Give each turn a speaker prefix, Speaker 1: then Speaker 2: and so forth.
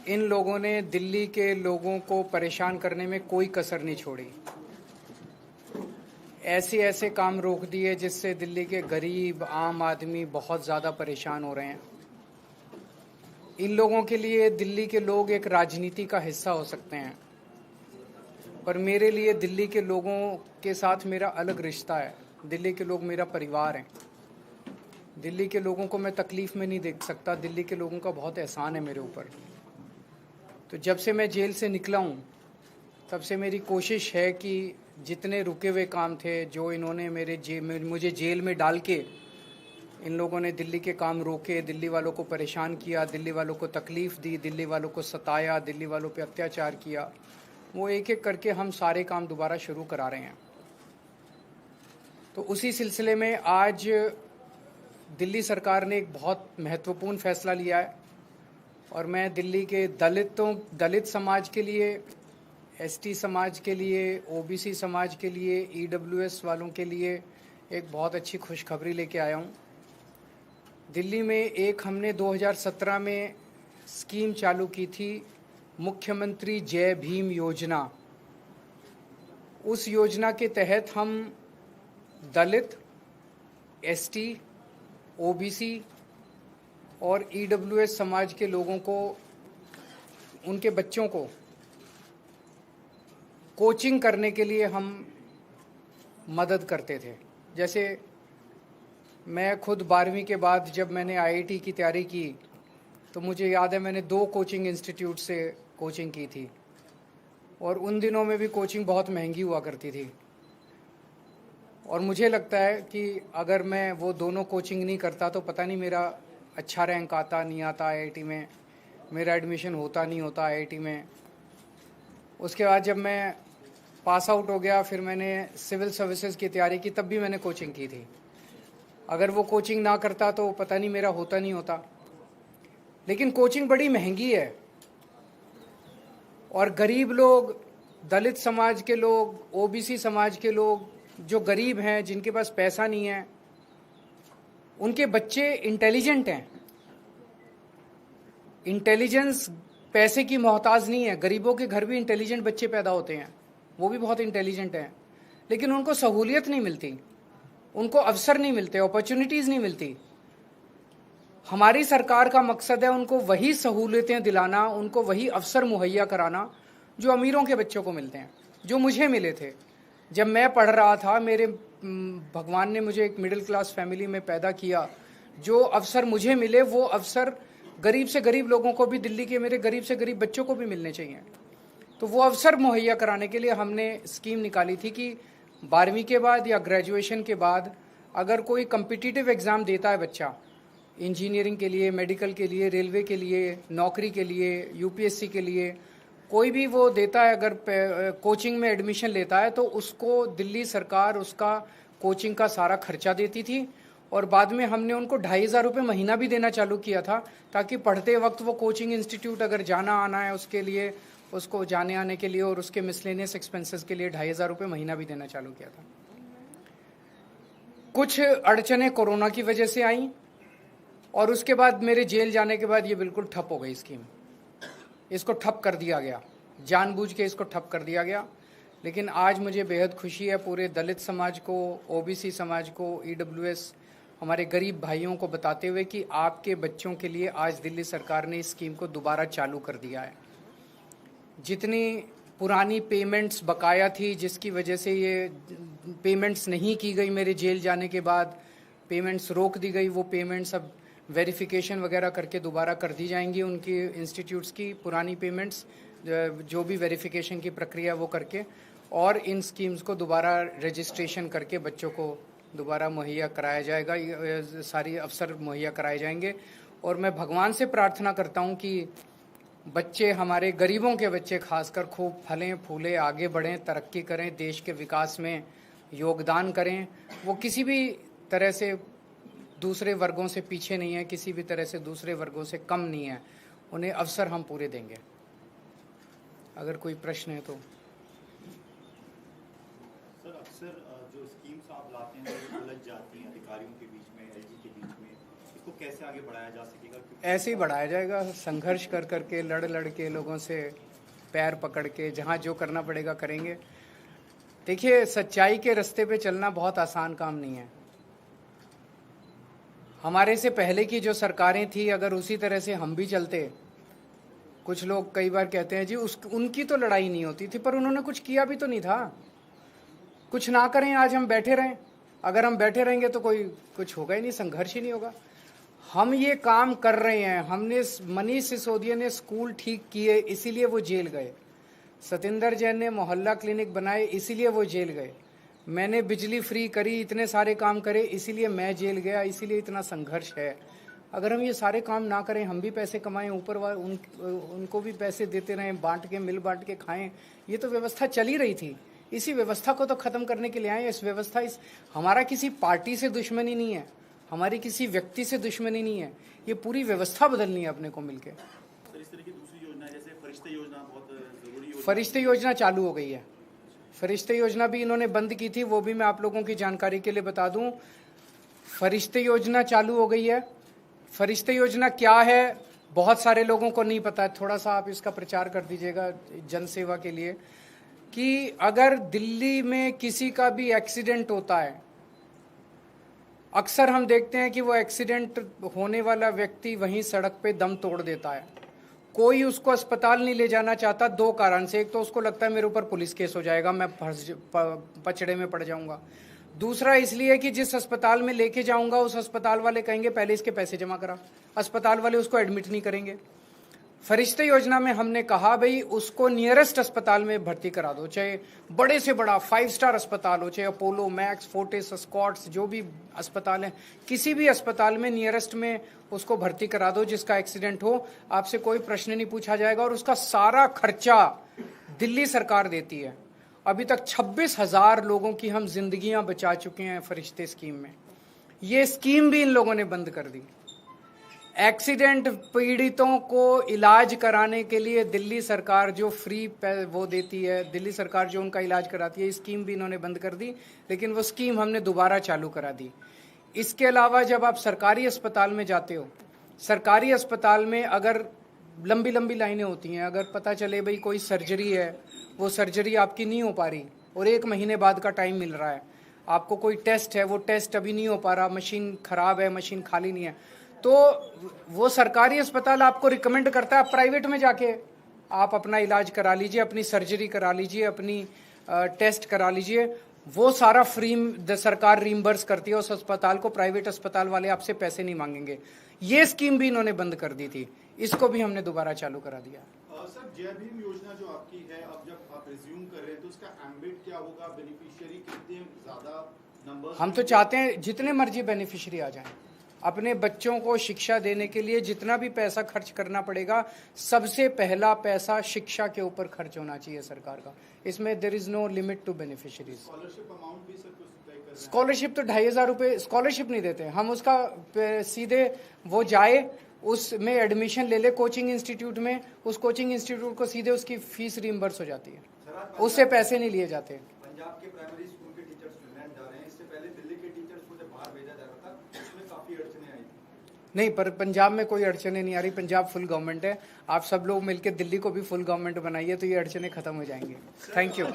Speaker 1: इन लोगों ने दिल्ली के लोगों को परेशान करने में कोई कसर नहीं छोड़ी। ऐसे ऐसे काम रोक दिए जिससे दिल्ली के गरीब आम आदमी बहुत ज़्यादा परेशान हो रहे हैं। इन लोगों के लिए दिल्ली के लोग एक राजनीति का हिस्सा हो सकते हैं, पर मेरे लिए दिल्ली के लोगों के साथ मेरा अलग रिश्ता है। दिल्ली के लोग मेरा परिवार हैं। दिल्ली के लोगों को मैं तकलीफ़ में नहीं देख सकता। दिल्ली के लोगों का बहुत एहसान है मेरे ऊपर। तो जब से मैं जेल से निकला हूँ तब से मेरी कोशिश है कि जितने रुके हुए काम थे, जो इन्होंने मुझे जेल में डाल के इन लोगों ने दिल्ली के काम रोके, दिल्ली वालों को परेशान किया, दिल्ली वालों को तकलीफ़ दी, दिल्ली वालों को सताया, दिल्ली वालों पे अत्याचार किया, वो एक एक करके हम सारे काम दोबारा शुरू करा रहे हैं। तो उसी सिलसिले में आज दिल्ली सरकार ने एक बहुत महत्वपूर्ण फैसला लिया है और मैं दिल्ली के दलित समाज के लिए, एसटी समाज के लिए, ओबीसी समाज के लिए, ईडब्ल्यूएस वालों के लिए एक बहुत अच्छी खुशखबरी लेके आया हूँ। दिल्ली में एक हमने 2017 में स्कीम चालू की थी, मुख्यमंत्री जय भीम योजना। उस योजना के तहत हम दलित, एसटी, ओबीसी और ईडब्ल्यूएस समाज के लोगों को, उनके बच्चों को कोचिंग करने के लिए हम मदद करते थे। जैसे मैं खुद 12वीं के बाद जब मैंने आईआईटी की तैयारी की तो मुझे याद है मैंने 2 कोचिंग इंस्टीट्यूट से कोचिंग की थी और उन दिनों में भी कोचिंग बहुत महंगी हुआ करती थी। और मुझे लगता है कि अगर मैं वो दोनों कोचिंग नहीं करता तो पता नहीं मेरा अच्छा रैंक आता नहीं आता आईआईटी में, मेरा एडमिशन होता नहीं होता आईआईटी में। उसके बाद जब मैं पास आउट हो गया, फिर मैंने सिविल सर्विसेज की तैयारी की, तब भी मैंने कोचिंग की थी। अगर वो कोचिंग ना करता तो पता नहीं मेरा होता नहीं होता। लेकिन कोचिंग बड़ी महंगी है और गरीब लोग, दलित समाज के लोग, ओबीसी समाज के लोग जो गरीब हैं, जिनके पास पैसा नहीं है, उनके बच्चे इंटेलिजेंट हैं। इंटेलिजेंस पैसे की मोहताज नहीं है। गरीबों के घर भी इंटेलिजेंट बच्चे पैदा होते हैं, वो भी बहुत इंटेलिजेंट हैं, लेकिन उनको सहूलियत नहीं मिलती, उनको अवसर नहीं मिलते, अपॉर्चुनिटीज़ नहीं मिलती। हमारी सरकार का मकसद है उनको वही सहूलियतें दिलाना, उनको वही अवसर मुहैया कराना जो अमीरों के बच्चों को मिलते हैं, जो मुझे मिले थे जब मैं पढ़ रहा था। भगवान ने मुझे एक मिडिल क्लास फैमिली में पैदा किया। जो अवसर मुझे मिले वो अवसर गरीब से गरीब लोगों को भी, दिल्ली के मेरे गरीब से गरीब बच्चों को भी मिलने चाहिए। तो वो अवसर मुहैया कराने के लिए हमने स्कीम निकाली थी कि 12वीं के बाद या ग्रेजुएशन के बाद अगर कोई कम्पिटिटिव एग्ज़ाम देता है बच्चा, इंजीनियरिंग के लिए, मेडिकल के लिए, रेलवे के लिए, नौकरी के लिए, यूपीएससी के लिए, कोई भी वो देता है, अगर कोचिंग में एडमिशन लेता है तो उसको दिल्ली सरकार उसका कोचिंग का सारा खर्चा देती थी। और बाद में हमने उनको 2,500 रुपये महीना भी देना चालू किया था, ताकि पढ़ते वक्त वो कोचिंग इंस्टीट्यूट अगर जाना आना है उसके लिए, उसको जाने आने के लिए और उसके मिसलेनियस एक्सपेंसेस के लिए 2,500 रुपये महीना भी देना चालू किया था। कुछ अड़चनें कोरोना की वजह से आई और उसके बाद मेरे जेल जाने के बाद ये बिल्कुल ठप हो गई स्कीम। इसको ठप कर दिया गया, जानबूझ के इसको ठप कर दिया गया। लेकिन आज मुझे बेहद खुशी है पूरे दलित समाज को, ओबीसी समाज को, ईडब्ल्यूएस, हमारे गरीब भाइयों को बताते हुए कि आपके बच्चों के लिए आज दिल्ली सरकार ने इस स्कीम को दोबारा चालू कर दिया है। जितनी पुरानी पेमेंट्स बकाया थी, जिसकी वजह से ये पेमेंट्स नहीं की गई, मेरे जेल जाने के बाद पेमेंट्स रोक दी गई, वो पेमेंट्स अब वेरिफिकेशन वगैरह करके दोबारा कर दी जाएंगी। उनकी इंस्टीट्यूट्स की पुरानी पेमेंट्स, जो भी वेरिफिकेशन की प्रक्रिया वो करके, और इन स्कीम्स को दोबारा रजिस्ट्रेशन करके बच्चों को दोबारा मुहैया कराया जाएगा, सारी अवसर मुहैया कराए जाएंगे। और मैं भगवान से प्रार्थना करता हूँ कि बच्चे, हमारे गरीबों के बच्चे खासकर, खूब फलें फूलें, आगे बढ़ें, तरक्की करें, देश के विकास में योगदान करें। वो किसी भी तरह से दूसरे वर्गों से पीछे नहीं है, किसी भी तरह से दूसरे वर्गों से कम नहीं है। उन्हें अवसर हम पूरे देंगे। अगर कोई प्रश्न है तो।
Speaker 2: सर, अक्सर जो स्कीम्स आप लाते हैं वो उलझ जाती हैं अधिकारियों के बीच में, एलजी के बीच में। इसको कैसे आगे बढ़ाया जा सकेगा?
Speaker 1: ऐसे ही बढ़ाया जाएगा, संघर्ष कर करके, लड़ के, लोगों से पैर पकड़ के, जहाँ जो करना पड़ेगा करेंगे। देखिए, सच्चाई के रास्ते पे चलना बहुत आसान काम नहीं है। हमारे से पहले की जो सरकारें थी, अगर उसी तरह से हम भी चलते, कुछ लोग कई बार कहते हैं जी उनकी तो लड़ाई नहीं होती थी, पर उन्होंने कुछ किया भी तो नहीं था। कुछ ना करें, आज हम बैठे रहें। अगर हम बैठे रहेंगे तो कोई कुछ होगा ही नहीं, संघर्ष ही नहीं होगा। हम ये काम कर रहे हैं। हमने, मनीष सिसोदिया ने स्कूल ठीक किए इसीलिए वो जेल गए, सतिंदर जैन ने मोहल्ला क्लिनिक बनाए इसीलिए वो जेल गए, मैंने बिजली फ्री करी, इतने सारे काम करे इसीलिए मैं जेल गया, इसीलिए इतना संघर्ष है। अगर हम ये सारे काम ना करें, हम भी पैसे कमाएं, ऊपर वाले उनको भी पैसे देते रहें, बांट के, मिल बांट के खाएं, ये तो व्यवस्था चली रही थी। इसी व्यवस्था को तो खत्म करने के लिए आए। हमारा किसी पार्टी से दुश्मनी नहीं है, हमारी किसी व्यक्ति से दुश्मनी नहीं है, ये पूरी व्यवस्था बदलनी है अपने को मिलके।
Speaker 2: सर, इस तरह की दूसरी योजना जैसे फरिश्ते योजना बहुत जरूरी योजना,
Speaker 1: फरिश्ते योजना चालू हो गई है। फरिश्ते योजना भी इन्होंने बंद की थी, वो भी मैं आप लोगों की जानकारी के लिए बता दूं। फरिश्ते योजना चालू हो गई है। फरिश्ते योजना क्या है, बहुत सारे लोगों को नहीं पता है। थोड़ा सा आप इसका प्रचार कर दीजिएगा जन सेवा के लिए, कि अगर दिल्ली में किसी का भी एक्सीडेंट होता है, अक्सर हम देखते हैं कि वो एक्सीडेंट होने वाला व्यक्ति वहीं सड़क पे दम तोड़ देता है। कोई उसको अस्पताल नहीं ले जाना चाहता, दो कारण से। एक तो उसको लगता है मेरे ऊपर पुलिस केस हो जाएगा, मैं पचड़े में पड़ जाऊंगा। दूसरा इसलिए कि जिस अस्पताल में लेके जाऊंगा उस अस्पताल वाले कहेंगे पहले इसके पैसे जमा करा, अस्पताल वाले उसको एडमिट नहीं करेंगे। फरिश्ते योजना में हमने कहा भाई उसको नियरेस्ट अस्पताल में भर्ती करा दो, चाहे बड़े से बड़ा 5 स्टार अस्पताल हो, चाहे अपोलो, मैक्स, फोर्टिस, स्कॉट्स, जो भी अस्पताल है, किसी भी अस्पताल में नियरेस्ट में उसको भर्ती करा दो। जिसका एक्सीडेंट हो, आपसे कोई प्रश्न नहीं पूछा जाएगा और उसका सारा खर्चा दिल्ली सरकार देती है। अभी तक 26,000 लोगों की हम जिंदगियां बचा चुके हैं फरिश्ते स्कीम में। ये स्कीम भी इन लोगों ने बंद कर दी। एक्सीडेंट पीड़ितों को इलाज कराने के लिए दिल्ली सरकार जो फ्री वो देती है, दिल्ली सरकार जो उनका इलाज कराती है, स्कीम भी इन्होंने बंद कर दी, लेकिन वो स्कीम हमने दोबारा चालू करा दी। इसके अलावा जब आप सरकारी अस्पताल में जाते हो, सरकारी अस्पताल में अगर लंबी लंबी लाइनें होती हैं, अगर पता चले भाई कोई सर्जरी है, वो सर्जरी आपकी नहीं हो पा रही और 1 महीने बाद का टाइम मिल रहा है, आपको कोई टेस्ट है, वो टेस्ट अभी नहीं हो पा रहा, मशीन खराब है, मशीन खाली नहीं है, तो वो सरकारी अस्पताल आपको रिकमेंड करता है आप प्राइवेट में जाके आप अपना इलाज करा लीजिए, अपनी सर्जरी करा लीजिए, अपनी टेस्ट करा लीजिए। वो सारा फ्री सरकार रीइंबर्स करती है उस अस्पताल को, प्राइवेट अस्पताल वाले आपसे पैसे नहीं मांगेंगे। ये स्कीम भी इन्होंने बंद कर दी थी, इसको भी हमने दोबारा चालू करा दिया।
Speaker 2: सर, जय भीम योजना जो आपकी है, अब जब आप रिज्यूम कर रहे हैं तो उसका एम्बिट क्या होगा, बेनिफिशियरी कितने ज्यादा नंबर?
Speaker 1: हम तो चाहते हैं जितने मर्जी बेनिफिशियरी आ जाएं। अपने बच्चों को शिक्षा देने के लिए जितना भी पैसा खर्च करना पड़ेगा, सबसे पहला पैसा शिक्षा के ऊपर खर्च होना चाहिए सरकार का। इसमें there is no limit to beneficiaries.
Speaker 2: Scholarship amount भी सर कुछ तय कर रहे हैं?
Speaker 1: स्कॉलरशिप तो 2,500 रुपये स्कॉलरशिप नहीं देते हम, उसका सीधे वो जाए, उसमें एडमिशन ले ले कोचिंग इंस्टीट्यूट में, उस कोचिंग इंस्टीट्यूट को सीधे उसकी फीस रिइंबर्स हो जाती है, उससे पैसे नहीं लिए जाते।
Speaker 3: पंजाब के प्राइमरी स्कूल के टीचर्स फिनलैंड जा रहे हैं, इससे पहले दिल्ली के टीचर्स को जब बाहर भेजा जा रहा था उसमें काफी अड़चने आई थी।
Speaker 1: नहीं, पर पंजाब में कोई अड़चने नहीं आ रही, पंजाब फुल गवर्नमेंट है। आप सब लोग मिलकर दिल्ली को भी फुल गवर्नमेंट बनाइए तो ये अड़चने खत्म हो जाएंगे। Thank you.